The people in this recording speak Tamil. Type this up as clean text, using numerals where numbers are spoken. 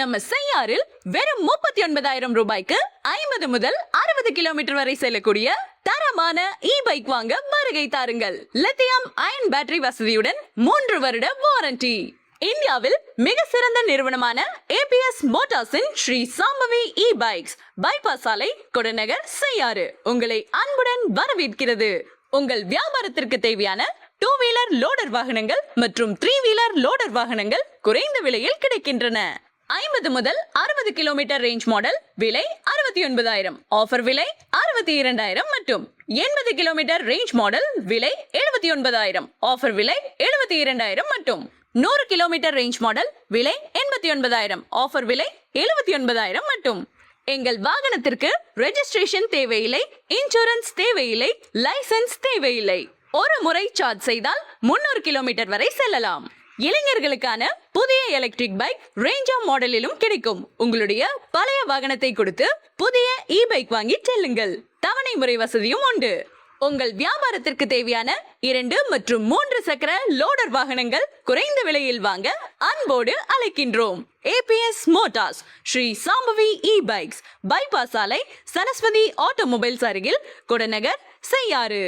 நம்ம செய்யாறில் வெறும் 39,000 ரூபாய்க்கு 50 முதல் 60 கிலோமீட்டர் வரை செல்லக்கூடிய தரமான பைக் வாங்க வருகை தாருங்கள். லித்தியம் அயன் பேட்டரி வசதியுடன் 3 வருட வாரண்டி. இந்தியாவில் மிக சிறந்த நிறுவனமான APS மோட்டார்ஸின் ஸ்ரீ சாம்பவி பைக்ஸ், பைபாஸ் சாலை, கொடுநகர், செய்யாறு உங்களை அன்புடன் வரவேற்கிறது. உங்கள் வியாபாரத்திற்கு தேவையான 2 வீலர் லோடர் வாகனங்கள் மற்றும் 3 வீலர் லோடர் வாகனங்கள் குறைந்த விலையில் கிடைக்கின்றன. 50 முதல் 60 கிலோமீட்டர் ரேஞ்ச் மாடல் விலை 69,000, ஆஃபர் விலை 62,000 மற்றும் 80 கிலோமீட்டர் ரேஞ்ச் மாடல் விலை 79,000, ஆஃபர் விலை 72,000 மற்றும் 100 கிலோமீட்டர் ரேஞ்ச் மாடல் விலை 89,000, ஆஃபர் விலை 79,000 மட்டும். எங்கள் வாகனத்திற்கு ரெஜிஸ்ட்ரேஷன் தேவையில்லை, இன்சூரன்ஸ் தேவையில்லை, லைசன்ஸ் தேவையில்லை. ஒரு முறை சார்ஜ் செய்தால் 300 கிலோமீட்டர் வரை செல்லலாம். இளைஞர்களுக்கான புதிய எலக்ட்ரிக் பைக் ரேஞ்சா மாடலிலும் கிடைக்கும். உங்களுடைய பழைய வாகனத்தை கொடுத்து புதிய பைக் வாங்கி செல்லுங்கள். தவணை முறை வசதியும் உண்டு. உங்கள் வியாபாரத்திற்கு தேவையான 2 மற்றும் 3 சக்கர லோடர் வாகனங்கள் குறைந்த விலையில் வாங்க அன்போடு அழைக்கின்றோம். APS motors, Sri Shambhavi bikes, bypass சாலை, சரஸ்வதி ஆட்டோமொபைல்ஸ் அருகில், கொடுநகர், செய்யாறு.